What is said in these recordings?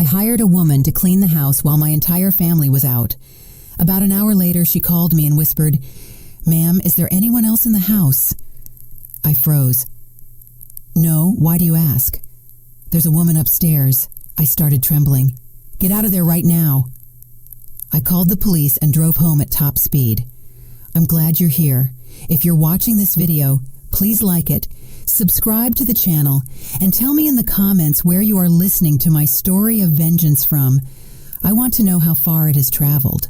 hired a woman to clean the house while my entire family was out. About an hour later, she called me and whispered, "Ma'am, is there anyone else in the house?" I froze. "No, why do you ask?" "There's a woman upstairs." I started trembling. "Get out of there right now." I called the police and drove home at top speed. I'm glad you're here. If you're watching this video, please like it, subscribe to the channel, and tell me in the comments where you are listening to my story of vengeance from. I want to know how far it has traveled.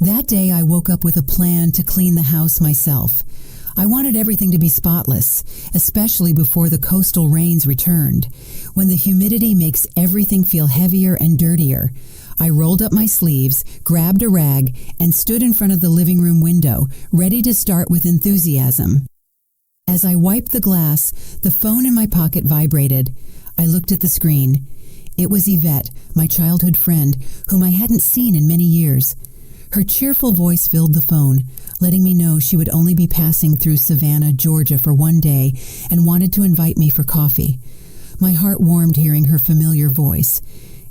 That day I woke up with a plan to clean the house myself. I wanted everything to be spotless, especially before the coastal rains returned, when the humidity makes everything feel heavier and dirtier. I rolled up my sleeves, grabbed a rag, and stood in front of the living room window, ready to start with enthusiasm. As I wiped the glass, the phone in my pocket vibrated. I looked at the screen. It was Yvette, my childhood friend, whom I hadn't seen in many years. Her cheerful voice filled the phone, letting me know she would only be passing through Savannah, Georgia for one day and wanted to invite me for coffee. My heart warmed hearing her familiar voice.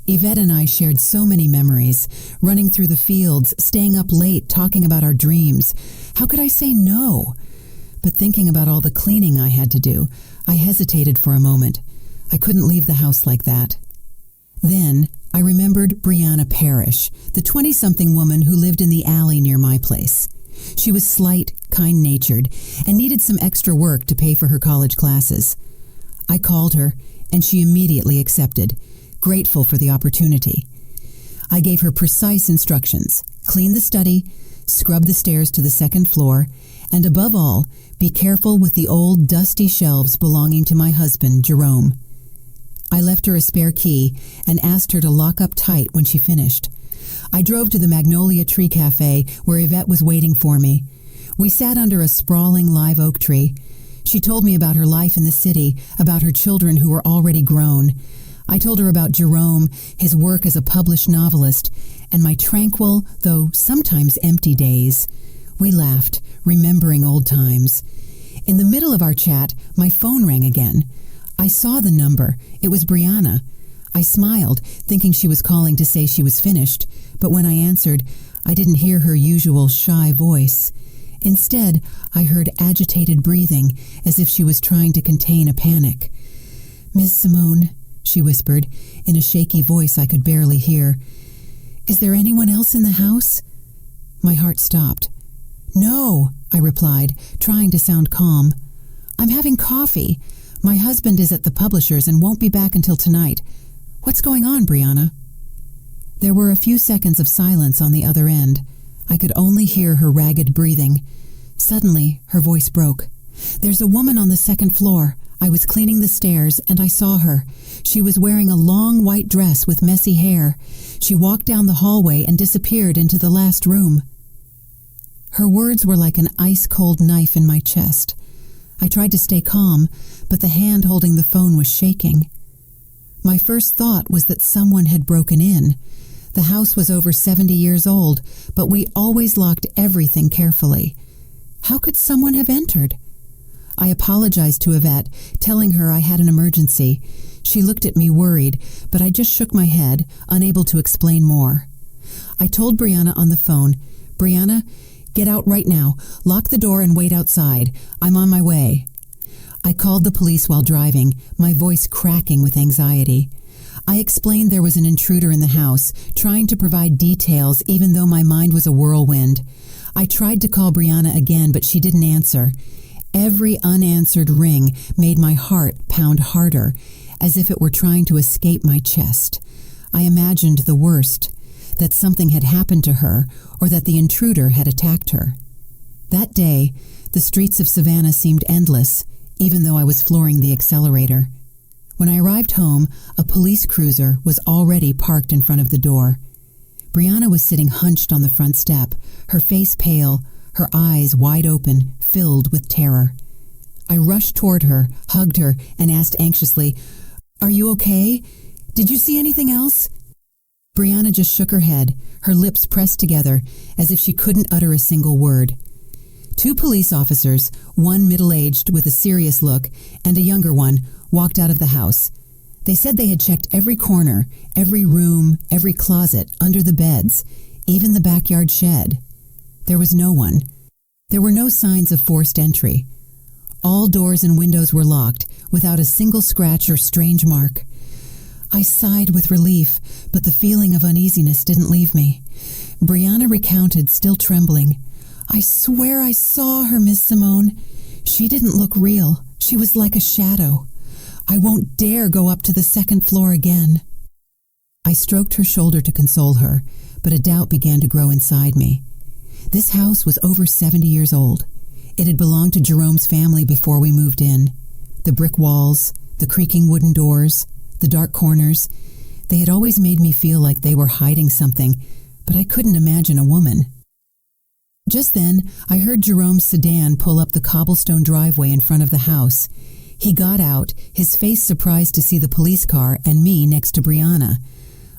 Yvette and I shared so many memories, running through the fields, staying up late, talking about our dreams. How could I say no? But thinking about all the cleaning I had to do, I hesitated for a moment. I couldn't leave the house like that. Then I remembered Brianna Parrish, the 20-something woman who lived in the alley near my place. She was slight, kind-natured, and needed some extra work to pay for her college classes. I called her, and she immediately accepted, grateful for the opportunity. I gave her precise instructions: clean the study, scrub the stairs to the second floor, and above all, be careful with the old dusty shelves belonging to my husband, Jerome. I left her a spare key and asked her to lock up tight when she finished. I drove to the Magnolia Tree Cafe where Yvette was waiting for me. We sat under a sprawling live oak tree. She told me about her life in the city, about her children who were already grown. I told her about Jerome, his work as a published novelist, and my tranquil, though sometimes empty days. We laughed, remembering old times. In the middle of our chat, my phone rang again. I saw the number. It was Brianna. I smiled, thinking she was calling to say she was finished, but when I answered, I didn't hear her usual shy voice. Instead, I heard agitated breathing, as if she was trying to contain a panic. "Miss Simone," she whispered, in a shaky voice I could barely hear. "Is there anyone else in the house?" My heart stopped. "No," I replied, trying to sound calm. "I'm having coffee. My husband is at the publisher's and won't be back until tonight. What's going on, Brianna?" There were a few seconds of silence on the other end. I could only hear her ragged breathing. Suddenly, her voice broke. "There's a woman on the second floor. I was cleaning the stairs and I saw her. She was wearing a long white dress with messy hair. She walked down the hallway and disappeared into the last room." Her words were like an ice-cold knife in my chest. I tried to stay calm, but the hand holding the phone was shaking. My first thought was that someone had broken in. The house was over 70 years old, but we always locked everything carefully. How could someone have entered? I apologized to Yvette, telling her I had an emergency. She looked at me worried, but I just shook my head, unable to explain more. I told Brianna on the phone, "Brianna, get out right now. Lock the door and wait outside. I'm on my way." I called the police while driving, my voice cracking with anxiety. I explained there was an intruder in the house, trying to provide details even though my mind was a whirlwind. I tried to call Brianna again, but she didn't answer. Every unanswered ring made my heart pound harder, as if it were trying to escape my chest. I imagined the worst, that something had happened to her or that the intruder had attacked her. That day, the streets of Savannah seemed endless, even though I was flooring the accelerator. When I arrived home, a police cruiser was already parked in front of the door. Brianna was sitting hunched on the front step, her face pale, her eyes wide open, filled with terror. I rushed toward her, hugged her, and asked anxiously, "Are you okay? Did you see anything else?" Brianna just shook her head, her lips pressed together, as if she couldn't utter a single word. Two police officers, one middle-aged with a serious look, and a younger one, walked out of the house. They said they had checked every corner, every room, every closet, under the beds, even the backyard shed. There was no one. There were no signs of forced entry. All doors and windows were locked, without a single scratch or strange mark. I sighed with relief, but the feeling of uneasiness didn't leave me. Brianna recounted, still trembling. "I swear I saw her, Miss Simone. She didn't look real. She was like a shadow. I won't dare go up to the second floor again." I stroked her shoulder to console her, but a doubt began to grow inside me. This house was over 70 years old. It had belonged to Jerome's family before we moved in. The brick walls, the creaking wooden doors, the dark corners, they had always made me feel like they were hiding something, but I couldn't imagine a woman. Just then, I heard Jerome's sedan pull up the cobblestone driveway in front of the house. He got out, his face surprised to see the police car and me next to Brianna.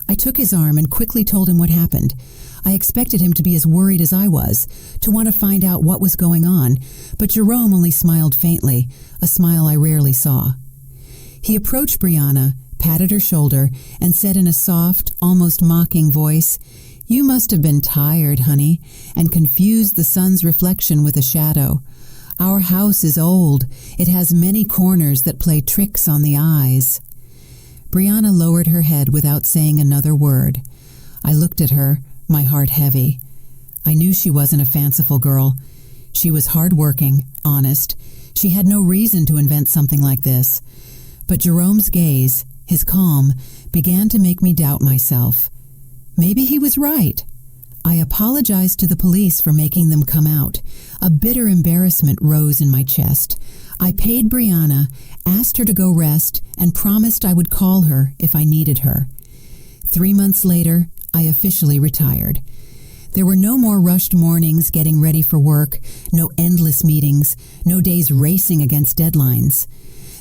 I took his arm and quickly told him what happened. I expected him to be as worried as I was, to want to find out what was going on, but Jerome only smiled faintly, a smile I rarely saw. He approached Brianna, patted her shoulder, and said in a soft, almost mocking voice, "You must have been tired, honey, and confused the sun's reflection with a shadow. Our house is old. It has many corners that play tricks on the eyes." Brianna lowered her head without saying another word. I looked at her, my heart heavy. I knew she wasn't a fanciful girl. She was hard-working, honest. She had no reason to invent something like this. But Jerome's gaze, his calm, began to make me doubt myself. Maybe he was right. I apologized to the police for making them come out. A bitter embarrassment rose in my chest. I paid Brianna, asked her to go rest, and promised I would call her if I needed her. 3 months later, I officially retired. There were no more rushed mornings getting ready for work, no endless meetings, no days racing against deadlines.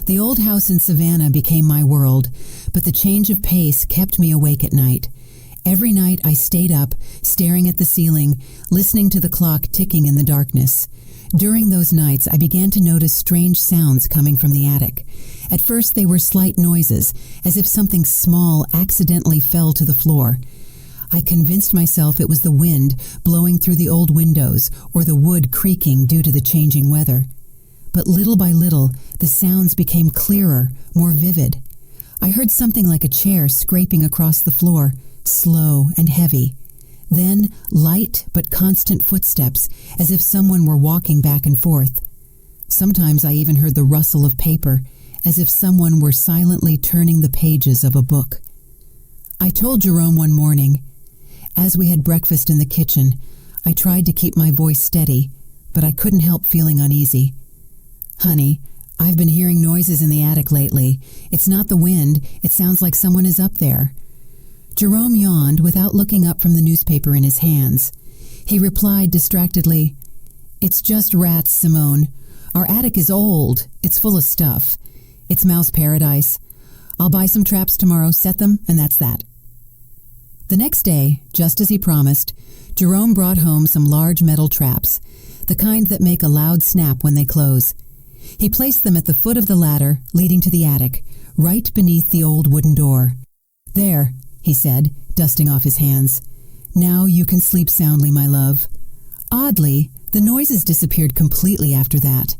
The old house in Savannah became my world, but the change of pace kept me awake at night. Every night I stayed up, staring at the ceiling, listening to the clock ticking in the darkness. During those nights, I began to notice strange sounds coming from the attic. At first, they were slight noises, as if something small accidentally fell to the floor. I convinced myself it was the wind blowing through the old windows or the wood creaking due to the changing weather. But little by little, the sounds became clearer, more vivid. I heard something like a chair scraping across the floor, slow and heavy. Then light but constant footsteps, as if someone were walking back and forth. Sometimes I even heard the rustle of paper, as if someone were silently turning the pages of a book. I told Jerome one morning. As we had breakfast in the kitchen, I tried to keep my voice steady, but I couldn't help feeling uneasy. "Honey, I've been hearing noises in the attic lately. It's not the wind. It sounds like someone is up there." Jerome yawned without looking up from the newspaper in his hands. He replied distractedly, "It's just rats, Simone. Our attic is old. It's full of stuff. It's mouse paradise. I'll buy some traps tomorrow, set them, and that's that." The next day, just as he promised, Jerome brought home some large metal traps, the kind that make a loud snap when they close. He placed them at the foot of the ladder leading to the attic, right beneath the old wooden door. "There," he said, dusting off his hands. "Now you can sleep soundly, my love." Oddly, the noises disappeared completely after that.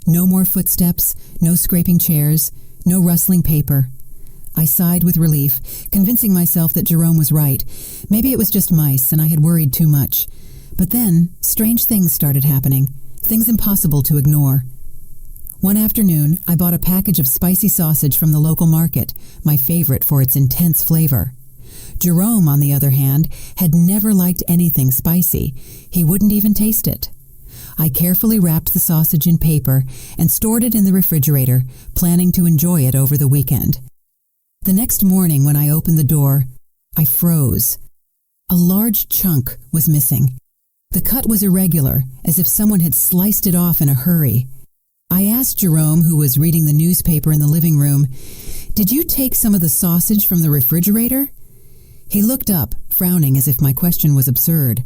No more footsteps, no scraping chairs, no rustling paper. I sighed with relief, convincing myself that Jerome was right. Maybe it was just mice and I had worried too much. But then, strange things started happening, things impossible to ignore. One afternoon, I bought a package of spicy sausage from the local market, my favorite for its intense flavor. Jerome, on the other hand, had never liked anything spicy. He wouldn't even taste it. I carefully wrapped the sausage in paper and stored it in the refrigerator, planning to enjoy it over the weekend. The next morning when I opened the door, I froze. A large chunk was missing. The cut was irregular, as if someone had sliced it off in a hurry. I asked Jerome, who was reading the newspaper in the living room, "Did you take some of the sausage from the refrigerator?" He looked up, frowning as if my question was absurd.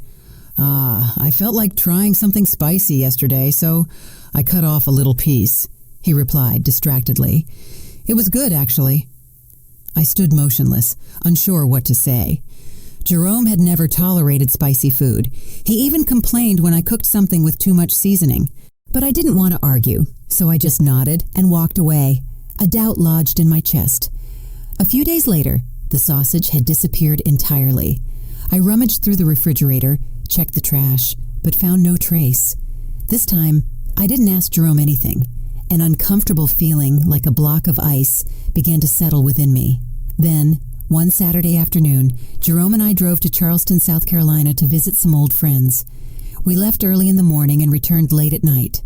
I felt like trying something spicy yesterday, so I cut off a little piece," he replied distractedly. "It was good, actually." I stood motionless, unsure what to say. Jerome had never tolerated spicy food. He even complained when I cooked something with too much seasoning. But I didn't want to argue, so I just nodded and walked away. A doubt lodged in my chest. A few days later, the sausage had disappeared entirely. I rummaged through the refrigerator, checked the trash, but found no trace. This time, I didn't ask Jerome anything. An uncomfortable feeling, like a block of ice, began to settle within me. Then, one Saturday afternoon, Jerome and I drove to Charleston, South Carolina to visit some old friends. We left early in the morning and returned late at night.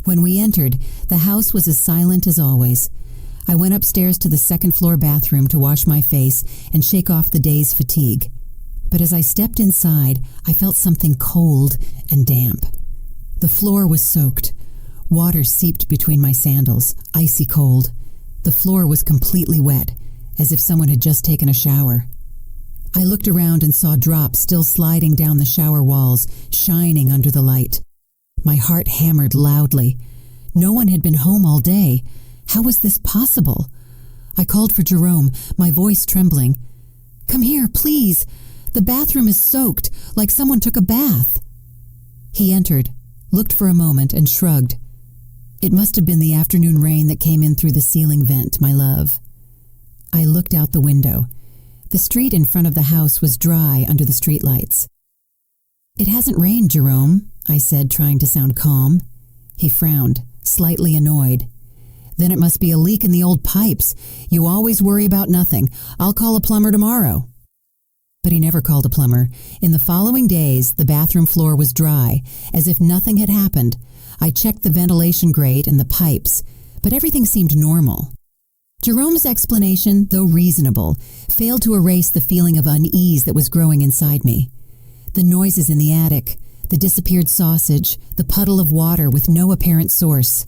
When we entered, the house was as silent as always. I went upstairs to the second-floor bathroom to wash my face and shake off the day's fatigue. But as I stepped inside, I felt something cold and damp. The floor was soaked. Water seeped between my sandals, icy cold. The floor was completely wet, as if someone had just taken a shower. I looked around and saw drops still sliding down the shower walls, shining under the light. My heart hammered loudly. No one had been home all day. How was this possible? I called for Jerome, my voice trembling. "Come here, please. The bathroom is soaked, like someone took a bath." He entered, looked for a moment, and shrugged. "It must have been the afternoon rain that came in through the ceiling vent, my love." I looked out the window. The street in front of the house was dry under the streetlights. "It hasn't rained, Jerome," I said, trying to sound calm. He frowned, slightly annoyed. "Then it must be a leak in the old pipes. You always worry about nothing. I'll call a plumber tomorrow." But he never called a plumber. In the following days, the bathroom floor was dry, as if nothing had happened. I checked the ventilation grate and the pipes, but everything seemed normal. Jerome's explanation, though reasonable, failed to erase the feeling of unease that was growing inside me. The noises in the attic, the disappeared sausage, the puddle of water with no apparent source.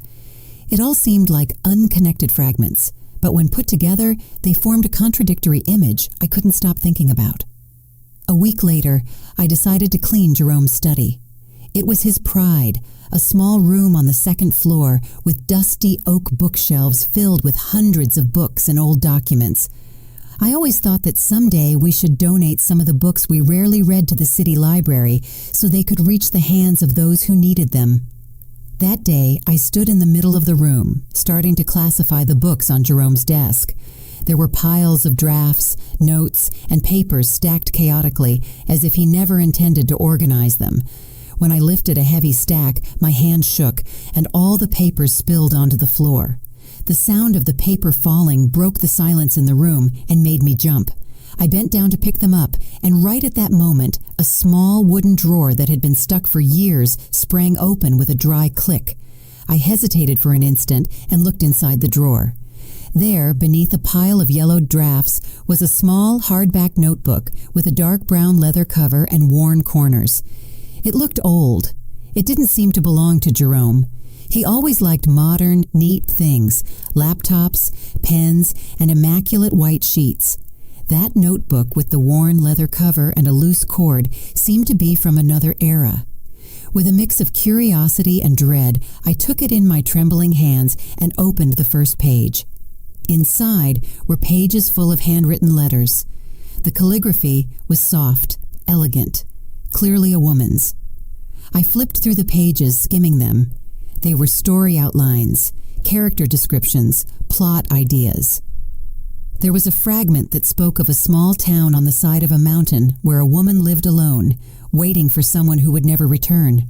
It all seemed like unconnected fragments, but when put together, they formed a contradictory image I couldn't stop thinking about. A week later, I decided to clean Jerome's study. It was his pride, a small room on the second floor with dusty oak bookshelves filled with hundreds of books and old documents. I always thought that someday we should donate some of the books we rarely read to the city library so they could reach the hands of those who needed them. That day, I stood in the middle of the room, starting to classify the books on Jerome's desk. There were piles of drafts, notes, and papers stacked chaotically, as if he never intended to organize them. When I lifted a heavy stack, my hand shook, and all the papers spilled onto the floor. The sound of the paper falling broke the silence in the room and made me jump. I bent down to pick them up, and right at that moment, a small wooden drawer that had been stuck for years sprang open with a dry click. I hesitated for an instant and looked inside the drawer. There, beneath a pile of yellowed drafts, was a small, hardback notebook with a dark brown leather cover and worn corners. It looked old. It didn't seem to belong to Jerome. He always liked modern, neat things, laptops, pens, and immaculate white sheets. That notebook with the worn leather cover and a loose cord seemed to be from another era. With a mix of curiosity and dread, I took it in my trembling hands and opened the first page. Inside were pages full of handwritten letters. The calligraphy was soft, elegant, clearly a woman's. I flipped through the pages, skimming them. They were story outlines, character descriptions, plot ideas. There was a fragment that spoke of a small town on the side of a mountain where a woman lived alone, waiting for someone who would never return.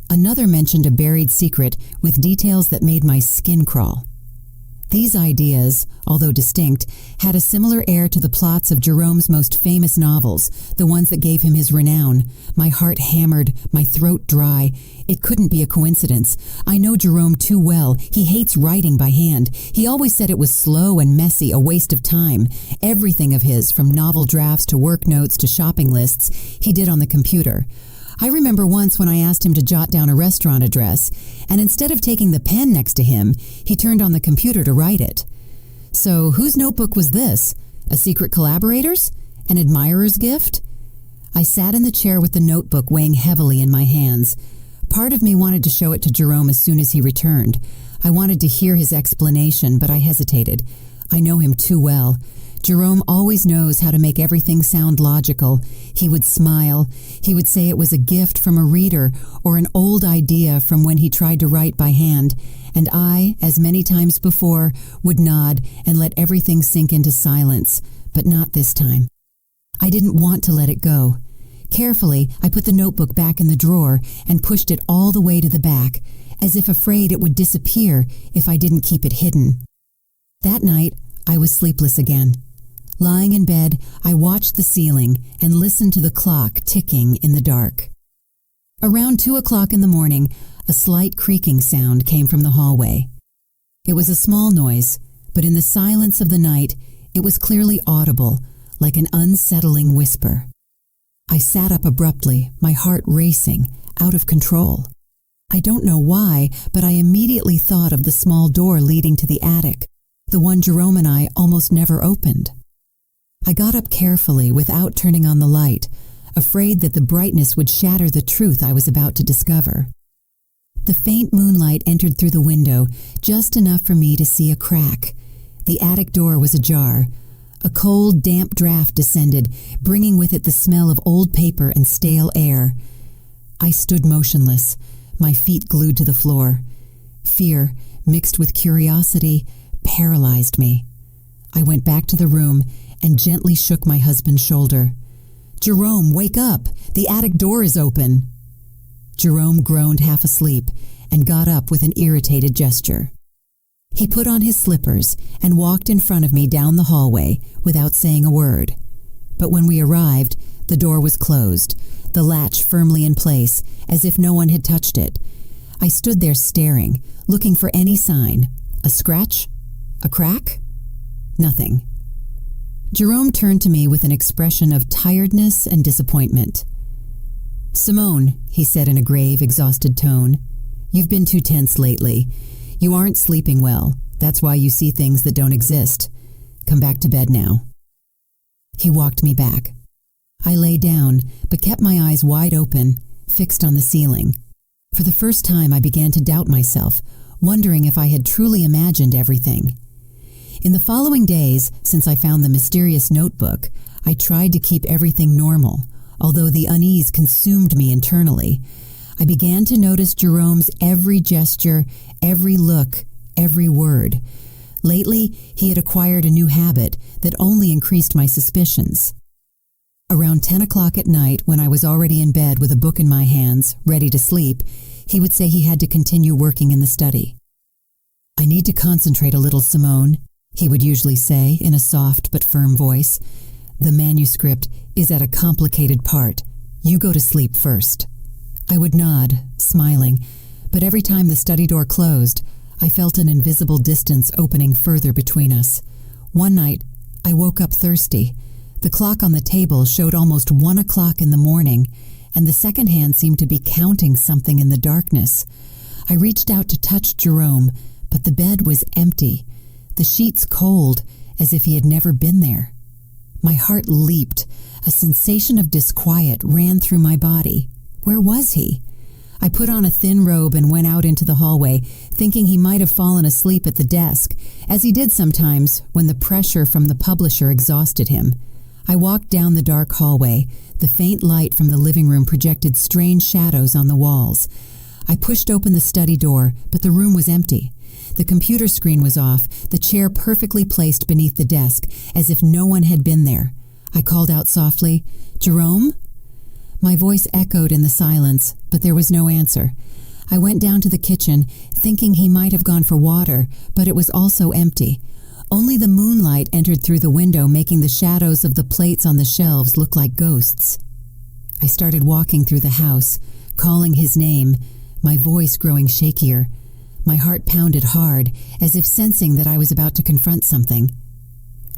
Another mentioned a buried secret with details that made my skin crawl. These ideas, although distinct, had a similar air to the plots of Jerome's most famous novels, the ones that gave him his renown. My heart hammered, my throat dry. It couldn't be a coincidence. I know Jerome too well. He hates writing by hand. He always said it was slow and messy, a waste of time. Everything of his, from novel drafts to work notes to shopping lists, he did on the computer. I remember once when I asked him to jot down a restaurant address, and instead of taking the pen next to him, he turned on the computer to write it. So whose notebook was this? A secret collaborator's? An admirer's gift? I sat in the chair with the notebook weighing heavily in my hands. Part of me wanted to show it to Jerome as soon as he returned. I wanted to hear his explanation, but I hesitated. I know him too well. Jerome always knows how to make everything sound logical. He would smile. He would say it was a gift from a reader or an old idea from when he tried to write by hand. And I, as many times before, would nod and let everything sink into silence. But not this time. I didn't want to let it go. Carefully, I put the notebook back in the drawer and pushed it all the way to the back, as if afraid it would disappear if I didn't keep it hidden. That night, I was sleepless again. Lying in bed, I watched the ceiling and listened to the clock ticking in the dark. Around 2 o'clock in the morning, a slight creaking sound came from the hallway. It was a small noise, but in the silence of the night, it was clearly audible, like an unsettling whisper. I sat up abruptly, my heart racing, out of control. I don't know why, but I immediately thought of the small door leading to the attic, the one Jerome and I almost never opened. I got up carefully without turning on the light, afraid that the brightness would shatter the truth I was about to discover. The faint moonlight entered through the window, just enough for me to see a crack. The attic door was ajar. A cold, damp draft descended, bringing with it the smell of old paper and stale air. I stood motionless, my feet glued to the floor. Fear, mixed with curiosity, paralyzed me. I went back to the room and gently shook my husband's shoulder. "Jerome, wake up! The attic door is open!" Jerome groaned half asleep and got up with an irritated gesture. He put on his slippers and walked in front of me down the hallway without saying a word. But when we arrived, the door was closed, the latch firmly in place, as if no one had touched it. I stood there staring, looking for any sign. A scratch? A crack? Nothing. Jerome turned to me with an expression of tiredness and disappointment. "Simone," he said in a grave, exhausted tone, "you've been too tense lately. You aren't sleeping well. That's why you see things that don't exist. Come back to bed now." He walked me back. I lay down, but kept my eyes wide open, fixed on the ceiling. For the first time, I began to doubt myself, wondering if I had truly imagined everything. In the following days, since I found the mysterious notebook, I tried to keep everything normal, although the unease consumed me internally. I began to notice Jerome's every gesture, every look, every word. Lately, he had acquired a new habit that only increased my suspicions. Around 10 o'clock at night, when I was already in bed with a book in my hands, ready to sleep, he would say he had to continue working in the study. "I need to concentrate a little, Simone," he would usually say in a soft but firm voice. "The manuscript is at a complicated part. You go to sleep first." I would nod, smiling, but every time the study door closed, I felt an invisible distance opening further between us. One night, I woke up thirsty. The clock on the table showed almost 1 o'clock in the morning, and the second hand seemed to be counting something in the darkness. I reached out to touch Jerome, but the bed was empty, the sheets cold, as if he had never been there. My heart leaped. A sensation of disquiet ran through my body. Where was he? I put on a thin robe and went out into the hallway, thinking he might have fallen asleep at the desk, as he did sometimes when the pressure from the publisher exhausted him. I walked down the dark hallway. The faint light from the living room projected strange shadows on the walls. I pushed open the study door, but the room was empty. The computer screen was off, the chair perfectly placed beneath the desk, as if no one had been there. I called out softly, "Jerome?" My voice echoed in the silence, but there was no answer. I went down to the kitchen, thinking he might have gone for water, but it was also empty. Only the moonlight entered through the window, making the shadows of the plates on the shelves look like ghosts. I started walking through the house, calling his name, my voice growing shakier. My heart pounded hard, as if sensing that I was about to confront something.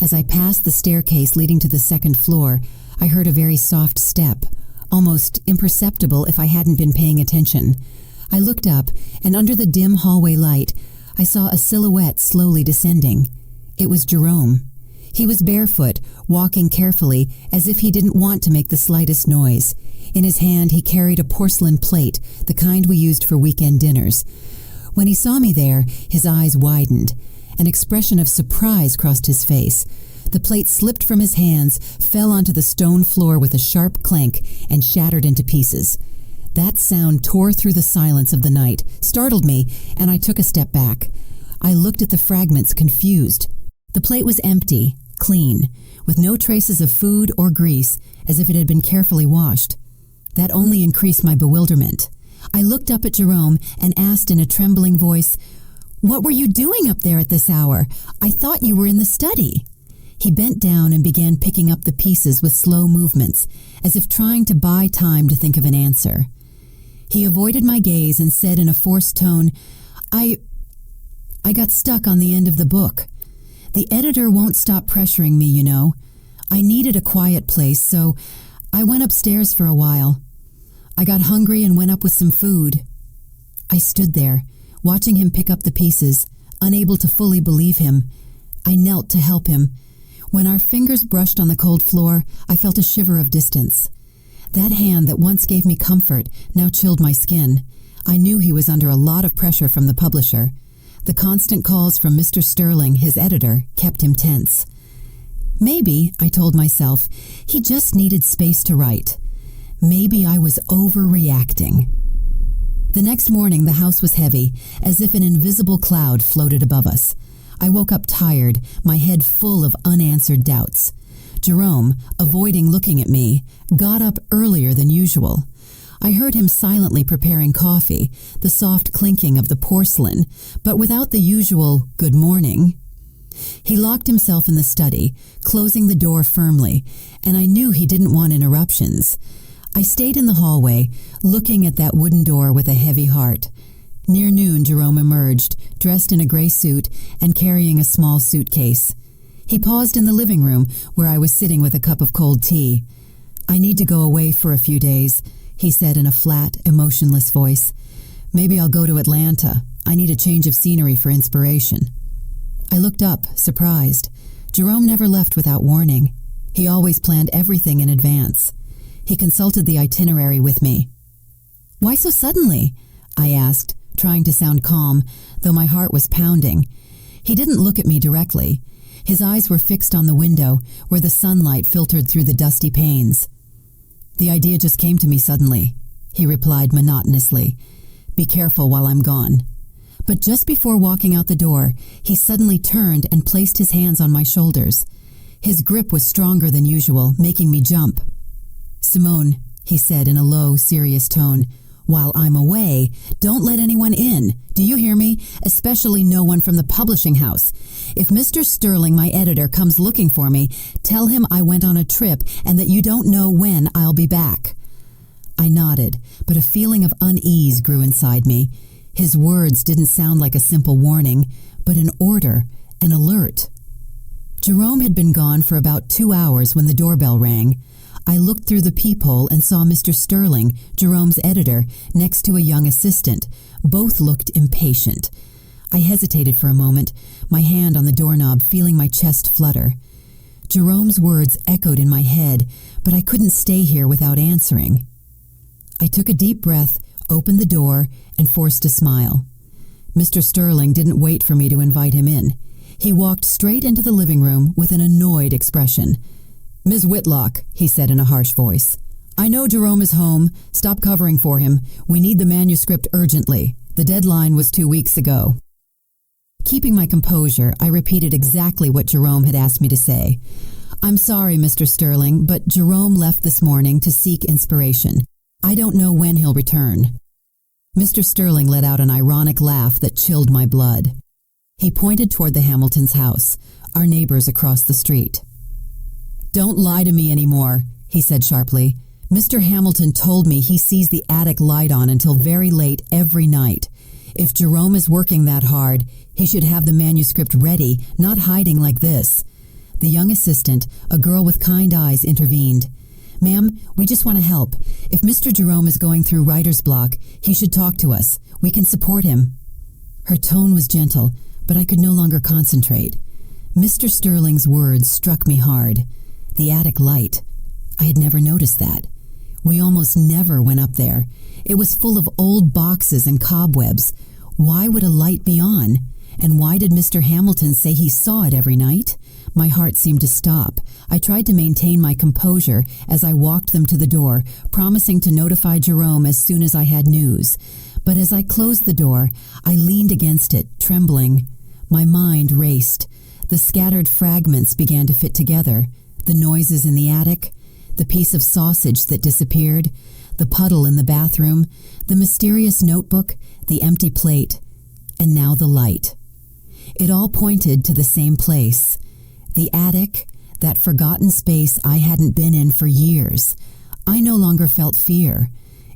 As I passed the staircase leading to the second floor, I heard a very soft step, almost imperceptible if I hadn't been paying attention. I looked up, and under the dim hallway light, I saw a silhouette slowly descending. It was Jerome. He was barefoot, walking carefully, as if he didn't want to make the slightest noise. In his hand, he carried a porcelain plate, the kind we used for weekend dinners. When he saw me there, his eyes widened. An expression of surprise crossed his face. The plate slipped from his hands, fell onto the stone floor with a sharp clank, and shattered into pieces. That sound tore through the silence of the night, startled me, and I took a step back. I looked at the fragments, confused. The plate was empty, clean, with no traces of food or grease, as if it had been carefully washed. That only increased my bewilderment. I looked up at Jerome and asked in a trembling voice, "What were you doing up there at this hour? I thought you were in the study." He bent down and began picking up the pieces with slow movements, as if trying to buy time to think of an answer. He avoided my gaze and said in a forced tone, I got stuck on the end of the book. The editor won't stop pressuring me, you know. I needed a quiet place, so I went upstairs for a while. I got hungry and went up with some food." I stood there, watching him pick up the pieces, unable to fully believe him. I knelt to help him. When our fingers brushed on the cold floor, I felt a shiver of distance. That hand that once gave me comfort now chilled my skin. I knew he was under a lot of pressure from the publisher. The constant calls from Mr. Sterling, his editor, kept him tense. Maybe, I told myself, he just needed space to write. Maybe I was overreacting. The next morning, the house was heavy, as if an invisible cloud floated above us. I woke up tired, my head full of unanswered doubts. Jerome, avoiding looking at me, got up earlier than usual. I heard him silently preparing coffee, the soft clinking of the porcelain, but without the usual good morning. He locked himself in the study, closing the door firmly, and I knew he didn't want interruptions. I stayed in the hallway, looking at that wooden door with a heavy heart. Near noon, Jerome emerged, dressed in a gray suit and carrying a small suitcase. He paused in the living room, where I was sitting with a cup of cold tea. "I need to go away for a few days," he said in a flat, emotionless voice. "Maybe I'll go to Atlanta. I need a change of scenery for inspiration." I looked up, surprised. Jerome never left without warning. He always planned everything in advance. He consulted the itinerary with me. "Why so suddenly?" I asked, trying to sound calm, though my heart was pounding. He didn't look at me directly. His eyes were fixed on the window, where the sunlight filtered through the dusty panes. "The idea just came to me suddenly," he replied monotonously. "Be careful while I'm gone." But just before walking out the door, he suddenly turned and placed his hands on my shoulders. His grip was stronger than usual, making me jump. "Simone," he said in a low, serious tone, "while I'm away, don't let anyone in. Do you hear me? Especially no one from the publishing house. If Mr. Sterling, my editor, comes looking for me, tell him I went on a trip and that you don't know when I'll be back." I nodded, but a feeling of unease grew inside me. His words didn't sound like a simple warning, but an order, an alert. Jerome had been gone for about 2 hours when the doorbell rang. I looked through the peephole and saw Mr. Sterling, Jerome's editor, next to a young assistant. Both looked impatient. I hesitated for a moment, my hand on the doorknob, feeling my chest flutter. Jerome's words echoed in my head, but I couldn't stay here without answering. I took a deep breath, opened the door, and forced a smile. Mr. Sterling didn't wait for me to invite him in. He walked straight into the living room with an annoyed expression. "Ms. Whitlock," he said in a harsh voice, "I know Jerome is home. Stop covering for him. We need the manuscript urgently. The deadline was 2 weeks ago." Keeping my composure, I repeated exactly what Jerome had asked me to say. "I'm sorry, Mr. Sterling, but Jerome left this morning to seek inspiration. I don't know when he'll return." Mr. Sterling let out an ironic laugh that chilled my blood. He pointed toward the Hamiltons' house, our neighbors across the street. "Don't lie to me anymore," he said sharply. "Mr. Hamilton told me he sees the attic light on until very late every night. If Jerome is working that hard, he should have the manuscript ready, not hiding like this." The young assistant, a girl with kind eyes, intervened. "Ma'am, we just want to help. If Mr. Jerome is going through writer's block, he should talk to us. We can support him." Her tone was gentle, but I could no longer concentrate. Mr. Sterling's words struck me hard. The attic light. I had never noticed that. We almost never went up there. It was full of old boxes and cobwebs. Why would a light be on? And why did Mr. Hamilton say he saw it every night? My heart seemed to stop. I tried to maintain my composure as I walked them to the door, promising to notify Jerome as soon as I had news. But as I closed the door, I leaned against it, trembling. My mind raced. The scattered fragments began to fit together. The noises in the attic, the piece of sausage that disappeared, the puddle in the bathroom, the mysterious notebook, the empty plate, and now the light. It all pointed to the same place. The attic, that forgotten space I hadn't been in for years. I no longer felt fear.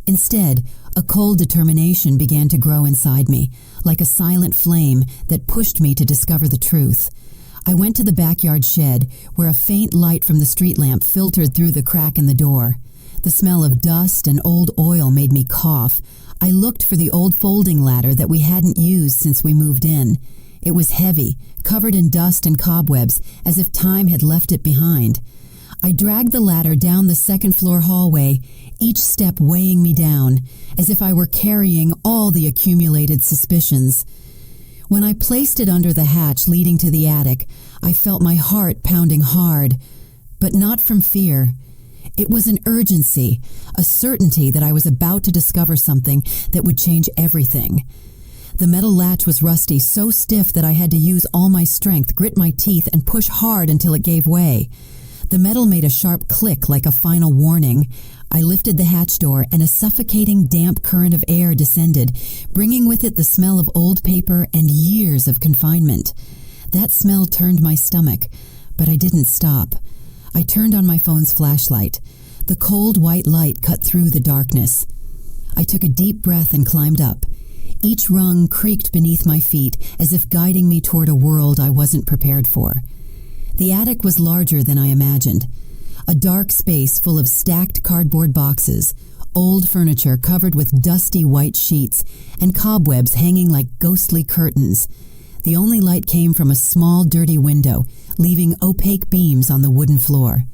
Instead, a cold determination began to grow inside me, like a silent flame that pushed me to discover the truth. I went to the backyard shed, where a faint light from the street lamp filtered through the crack in the door. The smell of dust and old oil made me cough. I looked for the old folding ladder that we hadn't used since we moved in. It was heavy, covered in dust and cobwebs, as if time had left it behind. I dragged the ladder down the second-floor hallway, each step weighing me down, as if I were carrying all the accumulated suspicions. When I placed it under the hatch leading to the attic, I felt my heart pounding hard, but not from fear. It was an urgency, a certainty that I was about to discover something that would change everything. The metal latch was rusty, so stiff that I had to use all my strength, grit my teeth, and push hard until it gave way. The metal made a sharp click like a final warning. I lifted the hatch door, and a suffocating, damp current of air descended, bringing with it the smell of old paper and years of confinement. That smell turned my stomach, but I didn't stop. I turned on my phone's flashlight. The cold white light cut through the darkness. I took a deep breath and climbed up. Each rung creaked beneath my feet, as if guiding me toward a world I wasn't prepared for. The attic was larger than I imagined. A dark space full of stacked cardboard boxes, old furniture covered with dusty white sheets, and cobwebs hanging like ghostly curtains. The only light came from a small, dirty window, leaving opaque beams on the wooden floor.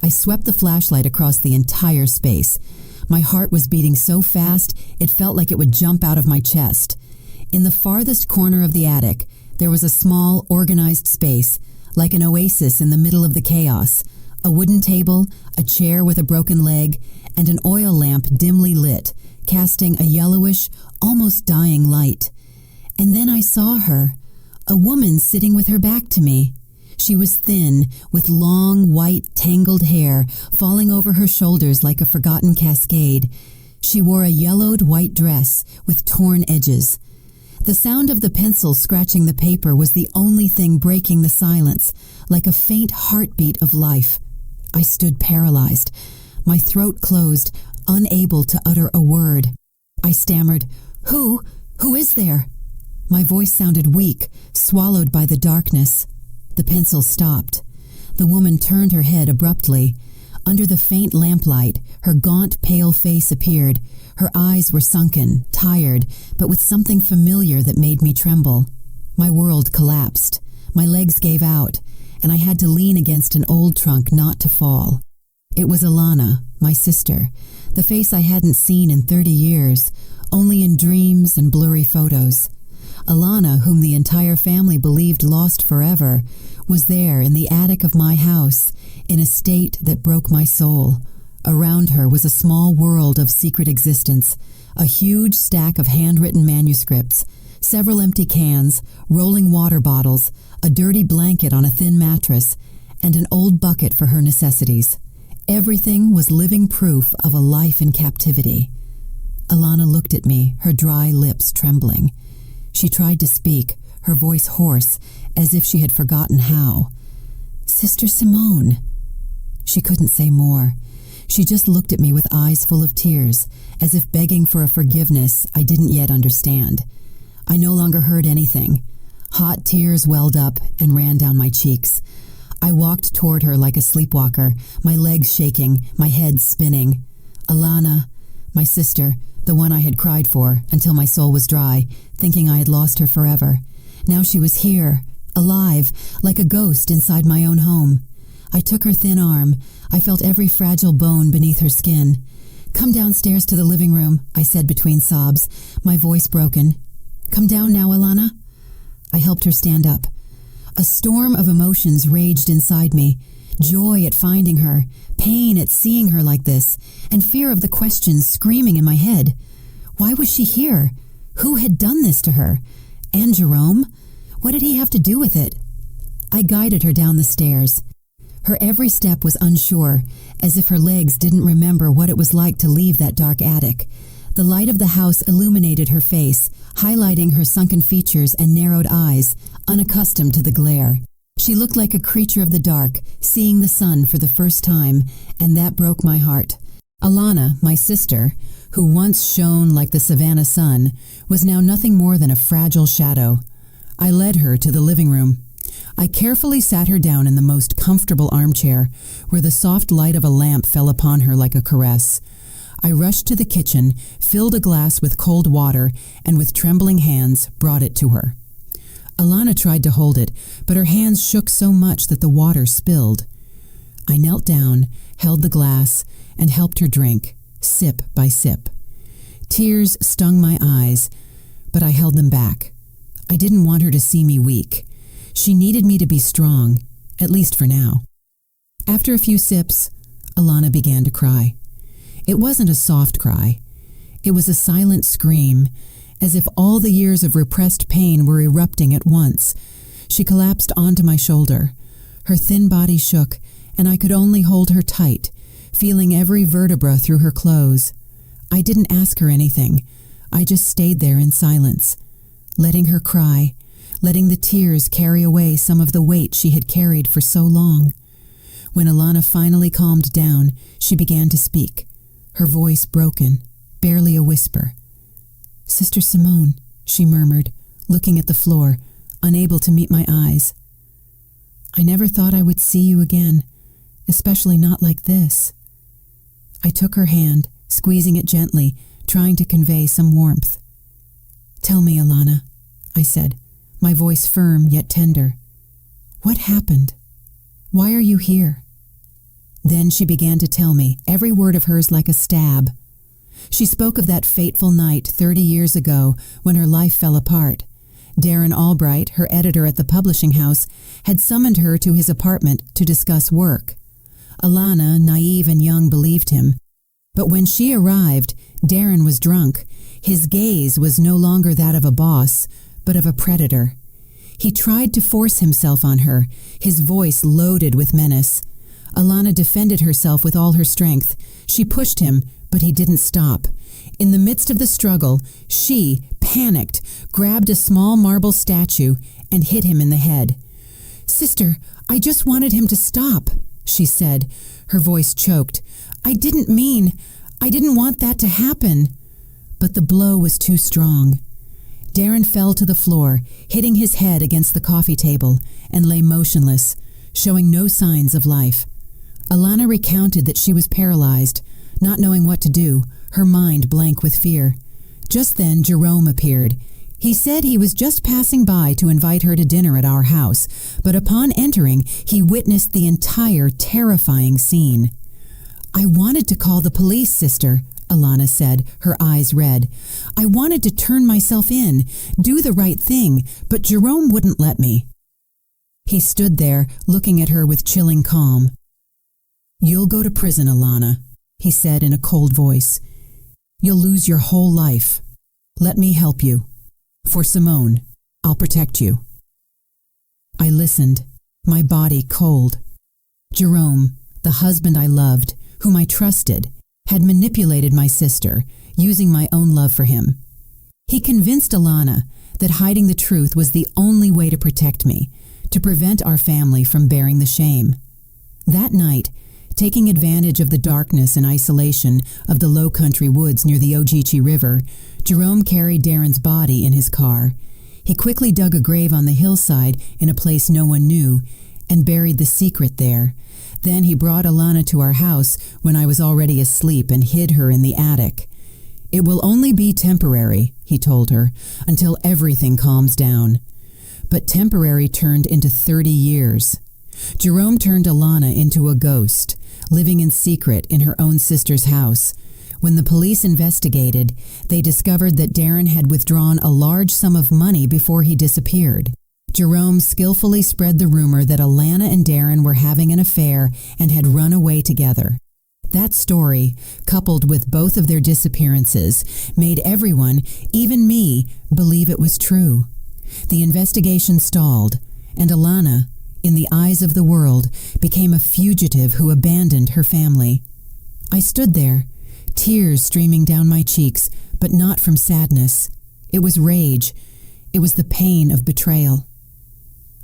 I swept the flashlight across the entire space. My heart was beating so fast, it felt like it would jump out of my chest. In the farthest corner of the attic, there was a small, organized space, like an oasis in the middle of the chaos. A wooden table, a chair with a broken leg, and an oil lamp dimly lit, casting a yellowish, almost dying light. And then I saw her, a woman sitting with her back to me. She was thin, with long, white, tangled hair falling over her shoulders like a forgotten cascade. She wore a yellowed white dress with torn edges. The sound of the pencil scratching the paper was the only thing breaking the silence, like a faint heartbeat of life. I stood paralyzed, my throat closed, unable to utter a word. I stammered, Who is there?" My voice sounded weak, swallowed by the darkness. The pencil stopped. The woman turned her head abruptly. Under the faint lamplight, her gaunt, pale face appeared. Her eyes were sunken, tired, but with something familiar that made me tremble. My world collapsed. My legs gave out, and I had to lean against an old trunk not to fall. It was Alana, my sister, the face I hadn't seen in 30 years, only in dreams and blurry photos. Alana, whom the entire family believed lost forever, was there in the attic of my house, in a state that broke my soul. Around her was a small world of secret existence, a huge stack of handwritten manuscripts, several empty cans, rolling water bottles, a dirty blanket on a thin mattress, and an old bucket for her necessities. Everything was living proof of a life in captivity. Alana looked at me, her dry lips trembling. She tried to speak, her voice hoarse, as if she had forgotten how. "Sister Simone." She couldn't say more. She just looked at me with eyes full of tears, as if begging for a forgiveness I didn't yet understand. I no longer heard anything. Hot tears welled up and ran down my cheeks. I walked toward her like a sleepwalker, my legs shaking, my head spinning. Alana, my sister, the one I had cried for until my soul was dry, thinking I had lost her forever. Now she was here, alive, like a ghost inside my own home. I took her thin arm. I felt every fragile bone beneath her skin. "Come downstairs to the living room," I said between sobs, my voice broken. "Come down now, Alana." I helped her stand up. A storm of emotions raged inside me. Joy at finding her, pain at seeing her like this, and fear of the questions screaming in my head. Why was she here? Who had done this to her? And Jerome? What did he have to do with it? I guided her down the stairs. Her every step was unsure, as if her legs didn't remember what it was like to leave that dark attic. The light of the house illuminated her face, highlighting her sunken features and narrowed eyes, unaccustomed to the glare. She looked like a creature of the dark, seeing the sun for the first time, and that broke my heart. Alana, my sister, who once shone like the Savannah sun, was now nothing more than a fragile shadow. I led her to the living room. I carefully sat her down in the most comfortable armchair, where the soft light of a lamp fell upon her like a caress. I rushed to the kitchen, filled a glass with cold water, and with trembling hands brought it to her. Alana tried to hold it, but her hands shook so much that the water spilled. I knelt down, held the glass, and helped her drink, sip by sip. Tears stung my eyes, but I held them back. I didn't want her to see me weak. She needed me to be strong, at least for now. After a few sips, Alana began to cry. It wasn't a soft cry. It was a silent scream, as if all the years of repressed pain were erupting at once. She collapsed onto my shoulder. Her thin body shook, and I could only hold her tight, feeling every vertebra through her clothes. I didn't ask her anything. I just stayed there in silence, letting her cry, letting the tears carry away some of the weight she had carried for so long. When Alana finally calmed down, she began to speak, her voice broken, barely a whisper. "Sister Simone," she murmured, looking at the floor, unable to meet my eyes. "I never thought I would see you again, especially not like this." I took her hand, squeezing it gently, trying to convey some warmth. "Tell me, Alana," I said, my voice firm yet tender. "What happened? Why are you here?" Then she began to tell me, every word of hers like a stab. She spoke of that fateful night 30 years ago when her life fell apart. Darren Albright, her editor at the publishing house, had summoned her to his apartment to discuss work. Alana, naive and young, believed him. But when she arrived, Darren was drunk. His gaze was no longer that of a boss, but of a predator. He tried to force himself on her, his voice loaded with menace. Alana defended herself with all her strength. She pushed him, but he didn't stop. In the midst of the struggle, she, panicked, grabbed a small marble statue and hit him in the head. "Sister, I just wanted him to stop," she said, her voice choked. I didn't want that to happen." But the blow was too strong. Darren fell to the floor, hitting his head against the coffee table, and lay motionless, showing no signs of life. Alana recounted that she was paralyzed, not knowing what to do, her mind blank with fear. Just then Jerome appeared. He said he was just passing by to invite her to dinner at our house, but upon entering, he witnessed the entire terrifying scene. "I wanted to call the police, sister," Alana said, her eyes red. "I wanted to turn myself in, do the right thing, but Jerome wouldn't let me." He stood there, looking at her with chilling calm. "You'll go to prison, Alana," he said in a cold voice. "You'll lose your whole life. Let me help you. For Simone, I'll protect you." I listened, my body cold. Jerome, the husband I loved, whom I trusted, had manipulated my sister, using my own love for him. He convinced Alana that hiding the truth was the only way to protect me, to prevent our family from bearing the shame. That night, taking advantage of the darkness and isolation of the low-country woods near the Ogeechee River, Jerome carried Darren's body in his car. He quickly dug a grave on the hillside in a place no one knew and buried the secret there. Then he brought Alana to our house when I was already asleep and hid her in the attic. "It will only be temporary," he told her, "until everything calms down." But temporary turned into 30 years. Jerome turned Alana into a ghost, living in secret in her own sister's house. When the police investigated, they discovered that Darren had withdrawn a large sum of money before he disappeared. Jerome skillfully spread the rumor that Alana and Darren were having an affair and had run away together. That story, coupled with both of their disappearances, made everyone, even me, believe it was true. The investigation stalled, and Alana, in the eyes of the world, became a fugitive who abandoned her family. I stood there, tears streaming down my cheeks, but not from sadness. It was rage. It was the pain of betrayal.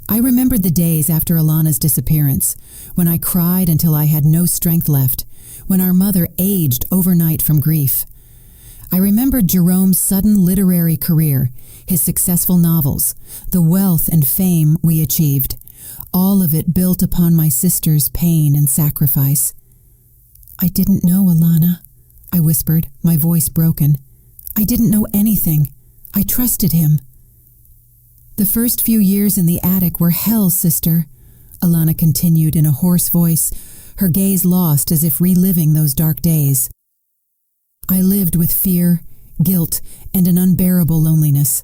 I remembered the days after Alana's disappearance, when I cried until I had no strength left, when our mother aged overnight from grief. I remembered Jerome's sudden literary career, his successful novels, the wealth and fame we achieved, all of it built upon my sister's pain and sacrifice. "I didn't know, Alana," I whispered, my voice broken. "I didn't know anything. I trusted him." "The first few years in the attic were hell, sister," Alana continued in a hoarse voice, her gaze lost as if reliving those dark days. "I lived with fear, guilt, and an unbearable loneliness.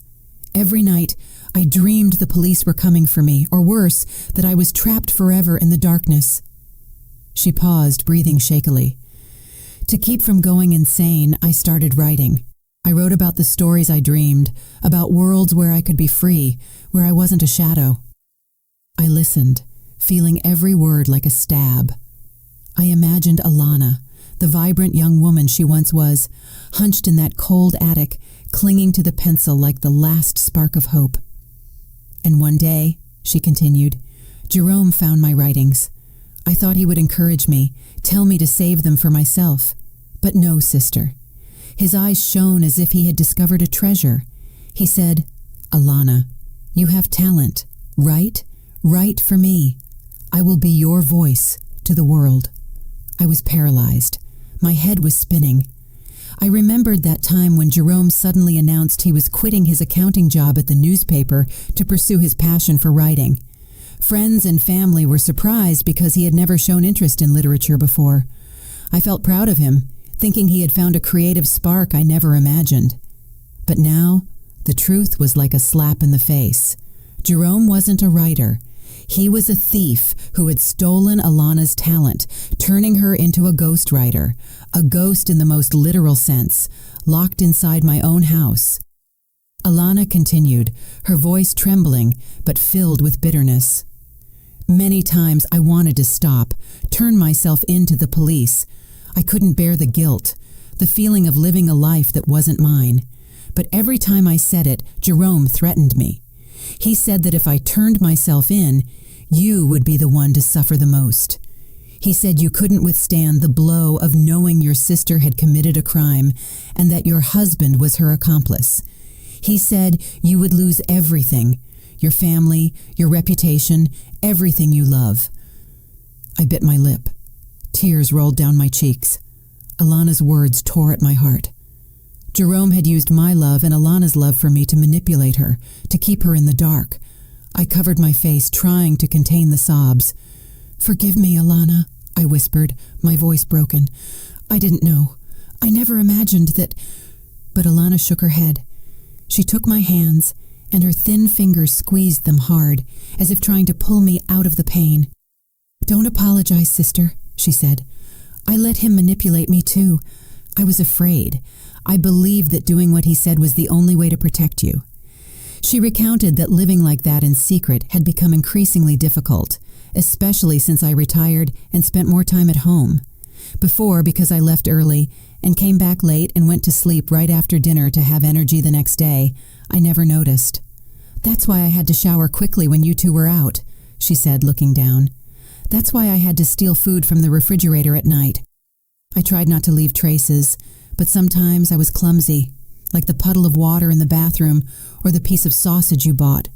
Every night, I dreamed the police were coming for me, or worse, that I was trapped forever in the darkness." She paused, breathing shakily. To keep from going insane, I started writing. I wrote about the stories I dreamed, about worlds where I could be free, where I wasn't a shadow. I listened, feeling every word like a stab. I imagined Alana, the vibrant young woman she once was, hunched in that cold attic, clinging to the pencil like the last spark of hope. "And one day," she continued, "Jerome found my writings. I thought he would encourage me, tell me to save them for myself. But no, sister. His eyes shone as if he had discovered a treasure. He said, 'Alana, you have talent. Write for me. I will be your voice to the world.'" I was paralyzed. My head was spinning. I remembered that time when Jerome suddenly announced he was quitting his accounting job at the newspaper to pursue his passion for writing. Friends and family were surprised because he had never shown interest in literature before. I felt proud of him, thinking he had found a creative spark I never imagined. But now, the truth was like a slap in the face. Jerome wasn't a writer. He was a thief who had stolen Alana's talent, turning her into a ghostwriter, a ghost in the most literal sense, locked inside my own house. Alana continued, her voice trembling, but filled with bitterness. "Many times I wanted to stop, turn myself in to the police. I couldn't bear the guilt, the feeling of living a life that wasn't mine. But every time I said it, Jerome threatened me. He said that if I turned myself in, you would be the one to suffer the most. He said you couldn't withstand the blow of knowing your sister had committed a crime and that your husband was her accomplice. He said you would lose everything, your family, your reputation, everything you love." I bit my lip. Tears rolled down my cheeks. Alana's words tore at my heart. Jerome had used my love and Alana's love for me to manipulate her, to keep her in the dark. I covered my face, trying to contain the sobs. "Forgive me, Alana," I whispered, my voice broken. "I didn't know. I never imagined that—" But Alana shook her head. She took my hands, and her thin fingers squeezed them hard, as if trying to pull me out of the pain. "Don't apologize, sister," she said. "I let him manipulate me too. I was afraid. I believed that doing what he said was the only way to protect you." She recounted that living like that in secret had become increasingly difficult, especially since I retired and spent more time at home. Before, because I left early and came back late and went to sleep right after dinner to have energy the next day, I never noticed. "That's why I had to shower quickly when you two were out," she said, looking down. "That's why I had to steal food from the refrigerator at night. I tried not to leave traces, but sometimes I was clumsy, like the puddle of water in the bathroom or the piece of sausage you bought."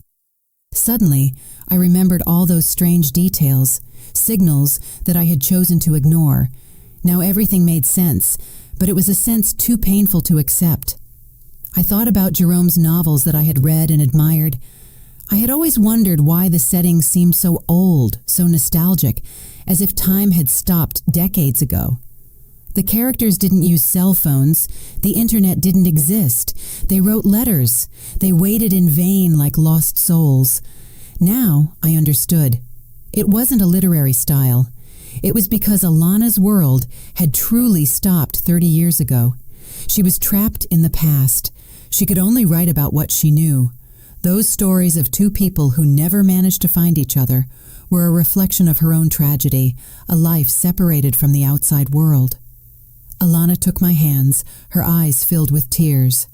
Suddenly, I remembered all those strange details, signals that I had chosen to ignore. Now everything made sense, but it was a sense too painful to accept. I thought about Jerome's novels that I had read and admired. I had always wondered why the settings seemed so old, so nostalgic, as if time had stopped decades ago. The characters didn't use cell phones. The internet didn't exist. They wrote letters. They waited in vain like lost souls. Now I understood. It wasn't a literary style. It was because Alana's world had truly stopped 30 years ago. She was trapped in the past. She could only write about what she knew. Those stories of two people who never managed to find each other were a reflection of her own tragedy, a life separated from the outside world. Alana took my hands, her eyes filled with tears.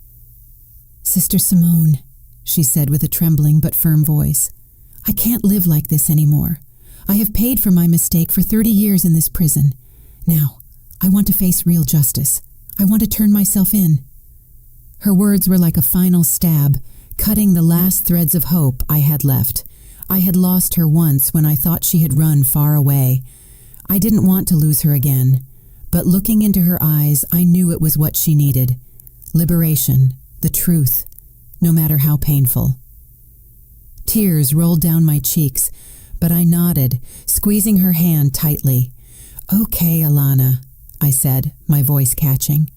"Sister Simone," she said with a trembling but firm voice, "I can't live like this anymore. I have paid for my mistake for 30 years in this prison. Now, I want to face real justice. I want to turn myself in." Her words were like a final stab, cutting the last threads of hope I had left. I had lost her once when I thought she had run far away. I didn't want to lose her again, but looking into her eyes, I knew it was what she needed. Liberation, the truth, no matter how painful. Tears rolled down my cheeks, but I nodded, squeezing her hand tightly. "Okay, Alana," I said, my voice catching.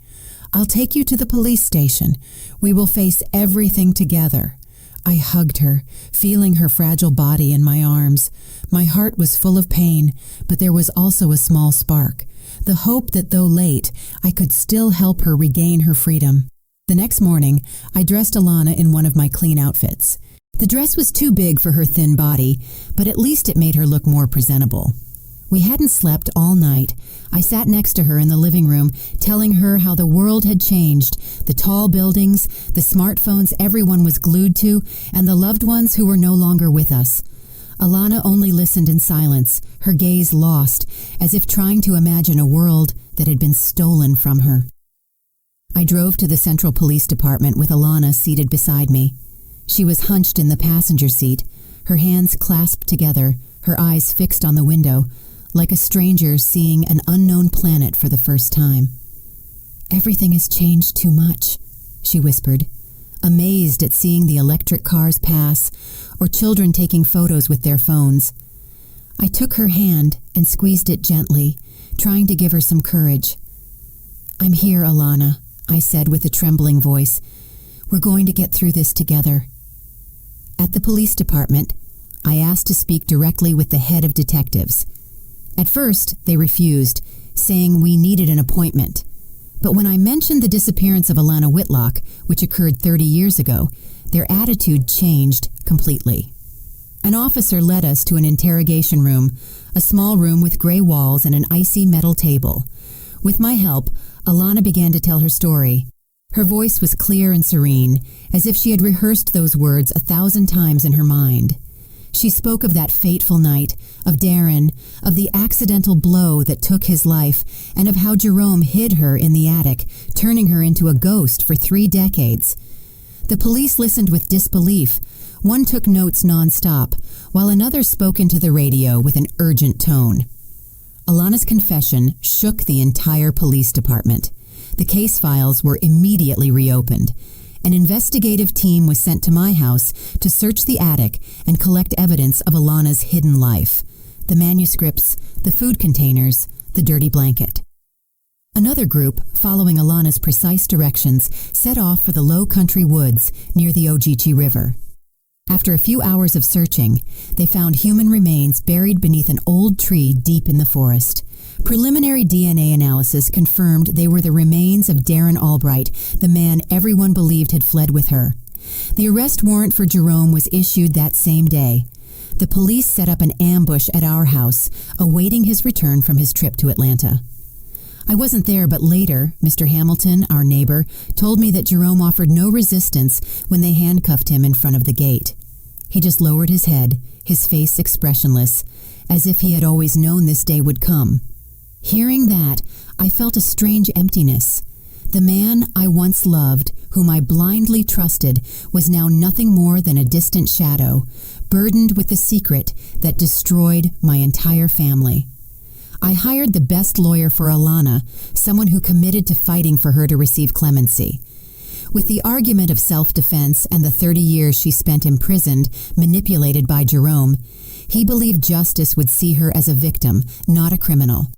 "I'll take you to the police station. We will face everything together." I hugged her, feeling her fragile body in my arms. My heart was full of pain, but there was also a small spark, the hope that though late, I could still help her regain her freedom. The next morning, I dressed Alana in one of my clean outfits. The dress was too big for her thin body, but at least it made her look more presentable. We hadn't slept all night. I sat next to her in the living room, telling her how the world had changed, the tall buildings, the smartphones everyone was glued to, and the loved ones who were no longer with us. Alana only listened in silence, her gaze lost, as if trying to imagine a world that had been stolen from her. I drove to the Central Police Department with Alana seated beside me. She was hunched in the passenger seat, her hands clasped together, her eyes fixed on the window, like a stranger seeing an unknown planet for the first time. "Everything has changed too much," she whispered, amazed at seeing the electric cars pass or children taking photos with their phones. I took her hand and squeezed it gently, trying to give her some courage. "I'm here, Alana," I said with a trembling voice. "We're going to get through this together." At the police department, I asked to speak directly with the head of detectives. At first, they refused, saying we needed an appointment. But when I mentioned the disappearance of Alana Whitlock, which occurred 30 years ago, their attitude changed completely. An officer led us to an interrogation room, a small room with gray walls and an icy metal table. With my help, Alana began to tell her story. Her voice was clear and serene, as if she had rehearsed those words 1,000 times in her mind. She spoke of that fateful night, of Darren, of the accidental blow that took his life, and of how Jerome hid her in the attic, turning her into a ghost for 3 decades. The police listened with disbelief. One took notes nonstop, while another spoke into the radio with an urgent tone. Alana's confession shook the entire police department. The case files were immediately reopened. An investigative team was sent to my house to search the attic and collect evidence of Alana's hidden life: the manuscripts, the food containers, the dirty blanket. Another group, following Alana's precise directions, set off for the low country woods near the Ogeechee River. After a few hours of searching, they found human remains buried beneath an old tree deep in the forest. Preliminary DNA analysis confirmed they were the remains of Darren Albright, the man everyone believed had fled with her. The arrest warrant for Jerome was issued that same day. The police set up an ambush at our house, awaiting his return from his trip to Atlanta. I wasn't there, but later, Mr. Hamilton, our neighbor, told me that Jerome offered no resistance when they handcuffed him in front of the gate. He just lowered his head, his face expressionless, as if he had always known this day would come. Hearing that, I felt a strange emptiness. The man I once loved, whom I blindly trusted, was now nothing more than a distant shadow, burdened with the secret that destroyed my entire family. I hired the best lawyer for Alana, someone who committed to fighting for her to receive clemency. With the argument of self-defense and the 30 years she spent imprisoned, manipulated by Jerome, he believed justice would see her as a victim, not a criminal.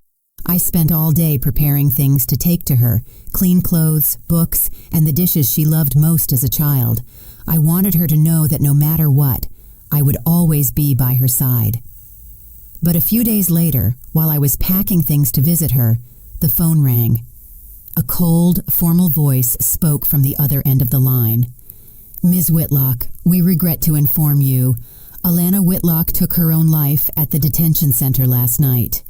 I spent all day preparing things to take to her: clean clothes, books, and the dishes she loved most as a child. I wanted her to know that no matter what, I would always be by her side. But a few days later, while I was packing things to visit her, the phone rang. A cold, formal voice spoke from the other end of the line. "Ms. Whitlock, we regret to inform you, Alana Whitlock took her own life at the detention center last night."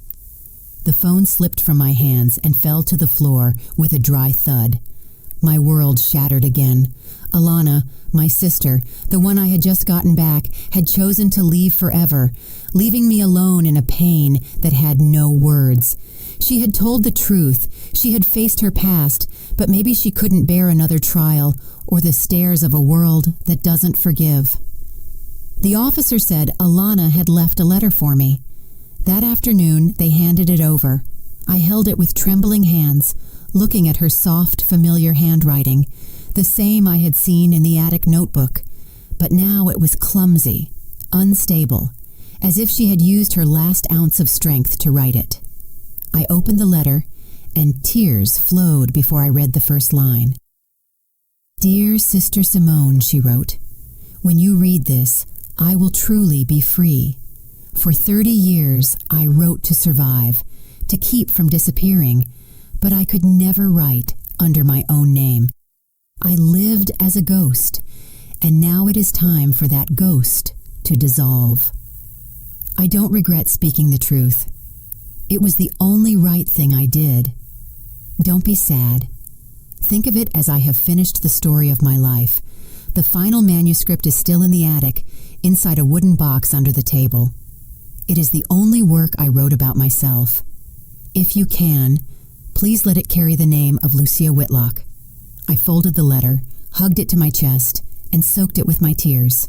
The phone slipped from my hands and fell to the floor with a dry thud. My world shattered again. Alana, my sister, the one I had just gotten back, had chosen to leave forever, leaving me alone in a pain that had no words. She had told the truth. She had faced her past, but maybe she couldn't bear another trial or the stares of a world that doesn't forgive. The officer said Alana had left a letter for me. That afternoon, they handed it over. I held it with trembling hands, looking at her soft, familiar handwriting, the same I had seen in the attic notebook. But now it was clumsy, unstable, as if she had used her last ounce of strength to write it. I opened the letter, and tears flowed before I read the first line. "Dear Sister Simone," she wrote, "when you read this, I will truly be free. For 30 years, I wrote to survive, to keep from disappearing, but I could never write under my own name. I lived as a ghost, and now it is time for that ghost to dissolve. I don't regret speaking the truth. It was the only right thing I did. Don't be sad. Think of it as I have finished the story of my life. The final manuscript is still in the attic, inside a wooden box under the table. It is the only work I wrote about myself. If you can, please let it carry the name of Lucia Whitlock." I folded the letter, hugged it to my chest, and soaked it with my tears.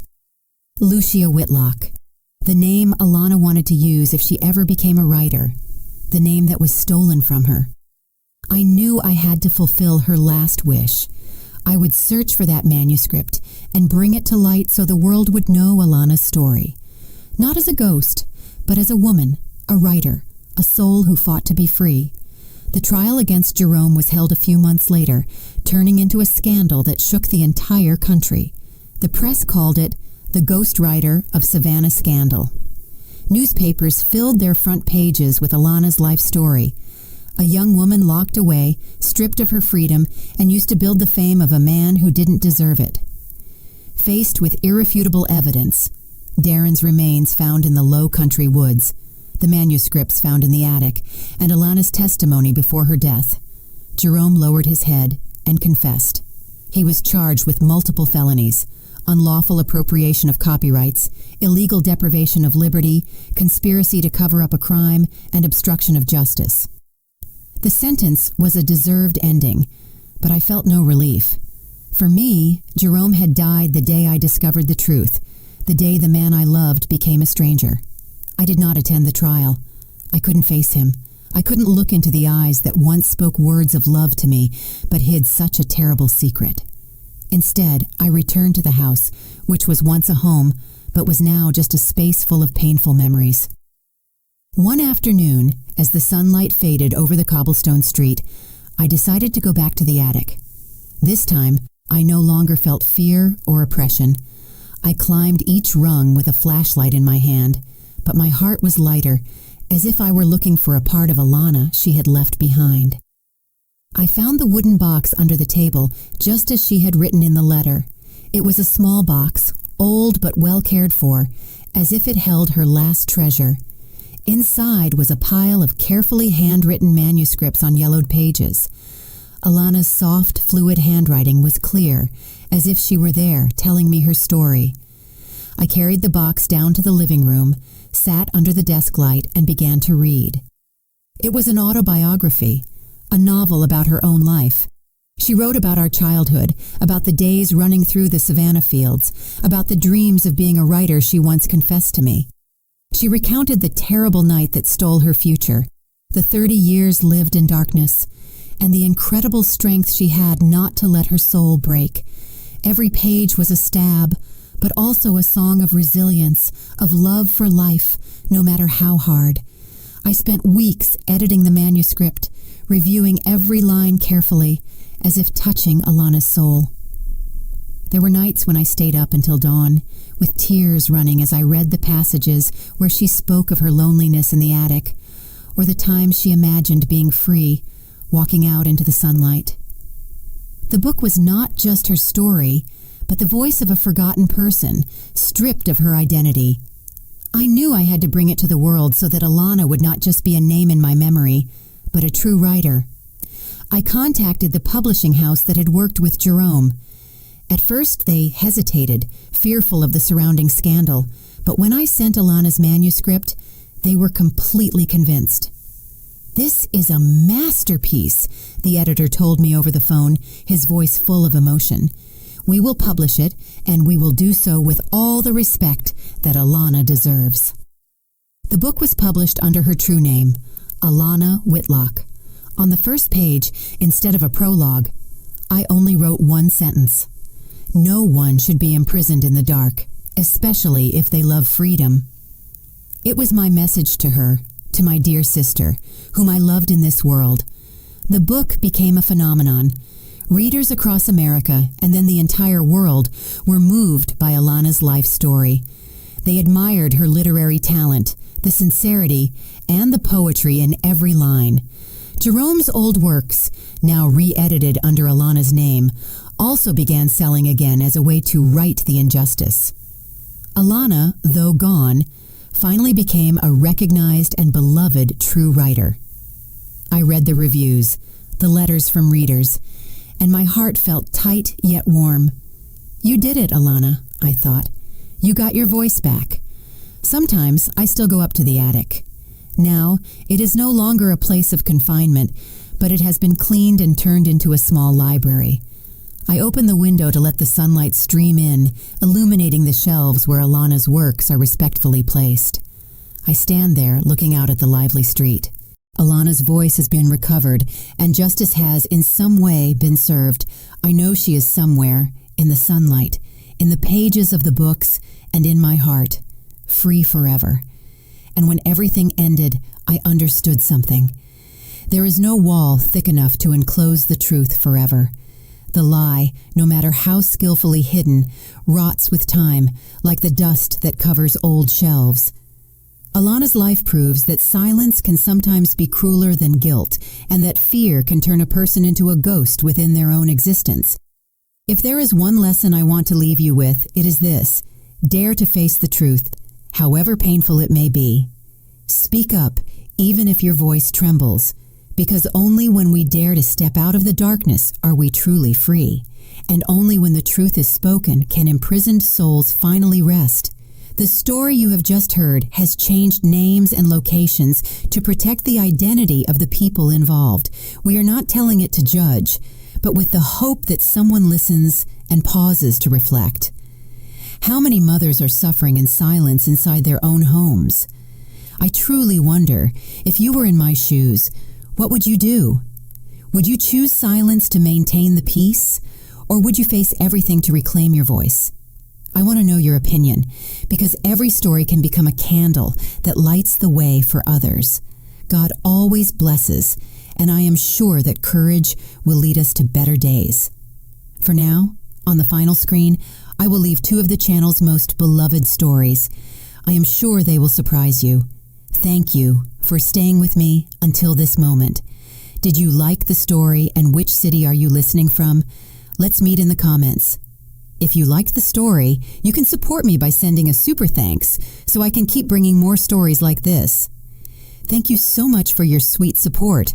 Lucia Whitlock, the name Alana wanted to use if she ever became a writer, the name that was stolen from her. I knew I had to fulfill her last wish. I would search for that manuscript and bring it to light so the world would know Alana's story. Not as a ghost, but as a woman, a writer, a soul who fought to be free. The trial against Jerome was held a few months later, turning into a scandal that shook the entire country. The press called it the ghostwriter of Savannah scandal. Newspapers filled their front pages with Alana's life story. A young woman locked away, stripped of her freedom, and used to build the fame of a man who didn't deserve it. Faced with irrefutable evidence, Darren's remains found in the low country woods, the manuscripts found in the attic, and Alana's testimony before her death, Jerome lowered his head and confessed. He was charged with multiple felonies: unlawful appropriation of copyrights, illegal deprivation of liberty, conspiracy to cover up a crime, and obstruction of justice. The sentence was a deserved ending, but I felt no relief. For me, Jerome had died the day I discovered the truth, the day the man I loved became a stranger. I did not attend the trial. I couldn't face him. I couldn't look into the eyes that once spoke words of love to me, but hid such a terrible secret. Instead, I returned to the house, which was once a home, but was now just a space full of painful memories. One afternoon, as the sunlight faded over the cobblestone street, I decided to go back to the attic. This time, I no longer felt fear or oppression. I climbed each rung with a flashlight in my hand, but my heart was lighter, as if I were looking for a part of Alana she had left behind. I found the wooden box under the table, just as she had written in the letter. It was a small box, old but well cared for, as if it held her last treasure. Inside was a pile of carefully handwritten manuscripts on yellowed pages. Alana's soft, fluid handwriting was clear, as if she were there, telling me her story. I carried the box down to the living room, sat under the desk light, and began to read. It was an autobiography, a novel about her own life. She wrote about our childhood, about the days running through the Savannah fields, about the dreams of being a writer she once confessed to me. She recounted the terrible night that stole her future, the 30 years lived in darkness, and the incredible strength she had not to let her soul break. Every page was a stab, but also a song of resilience, of love for life, no matter how hard. I spent weeks editing the manuscript, reviewing every line carefully, as if touching Alana's soul. There were nights when I stayed up until dawn, with tears running as I read the passages where she spoke of her loneliness in the attic, or the times she imagined being free, walking out into the sunlight. The book was not just her story, but the voice of a forgotten person, stripped of her identity. I knew I had to bring it to the world so that Alana would not just be a name in my memory, but a true writer. I contacted the publishing house that had worked with Jerome. At first they hesitated, fearful of the surrounding scandal, but when I sent Alana's manuscript, they were completely convinced. "This is a masterpiece," the editor told me over the phone, his voice full of emotion. "We will publish it, and we will do so with all the respect that Alana deserves." The book was published under her true name, Alana Whitlock. On the first page, instead of a prologue, I only wrote one sentence. No one should be imprisoned in the dark, especially if they love freedom. It was my message to her, to my dear sister, whom I loved in this world. The book became a phenomenon. Readers across America, and then the entire world, were moved by Alana's life story. They admired her literary talent, the sincerity, and the poetry in every line. Jerome's old works, now re-edited under Alana's name, also began selling again as a way to right the injustice. Alana, though gone, finally became a recognized and beloved true writer. I read the reviews, the letters from readers, and my heart felt tight yet warm. "You did it, Alana," I thought. "You got your voice back." Sometimes I still go up to the attic. Now, it is no longer a place of confinement, but it has been cleaned and turned into a small library. I open the window to let the sunlight stream in, illuminating the shelves where Alana's works are respectfully placed. I stand there, looking out at the lively street. Alana's voice has been recovered, and justice has, in some way, been served. I know she is somewhere, in the sunlight, in the pages of the books, and in my heart, free forever. And when everything ended, I understood something. There is no wall thick enough to enclose the truth forever. The lie, no matter how skillfully hidden, rots with time, like the dust that covers old shelves. Alana's life proves that silence can sometimes be crueler than guilt, and that fear can turn a person into a ghost within their own existence. If there is one lesson I want to leave you with, it is this: dare to face the truth, however painful it may be. Speak up, even if your voice trembles, because only when we dare to step out of the darkness are we truly free, and only when the truth is spoken can imprisoned souls finally rest. The story you have just heard has changed names and locations to protect the identity of the people involved. We are not telling it to judge, but with the hope that someone listens and pauses to reflect. How many mothers are suffering in silence inside their own homes? I truly wonder, if you were in my shoes, what would you do? Would you choose silence to maintain the peace, or would you face everything to reclaim your voice? I want to know your opinion, because every story can become a candle that lights the way for others. God always blesses, and I am sure that courage will lead us to better days. For now, on the final screen, I will leave two of the channel's most beloved stories. I am sure they will surprise you. Thank you for staying with me until this moment. Did you like the story, and which city are you listening from? Let's meet in the comments. If you liked the story, you can support me by sending a super thanks so I can keep bringing more stories like this. Thank you so much for your sweet support.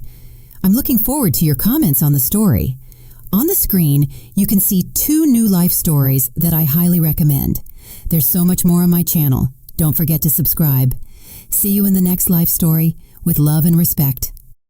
I'm looking forward to your comments on the story. On the screen, you can see 2 new life stories that I highly recommend. There's so much more on my channel. Don't forget to subscribe. See you in the next life story, with love and respect.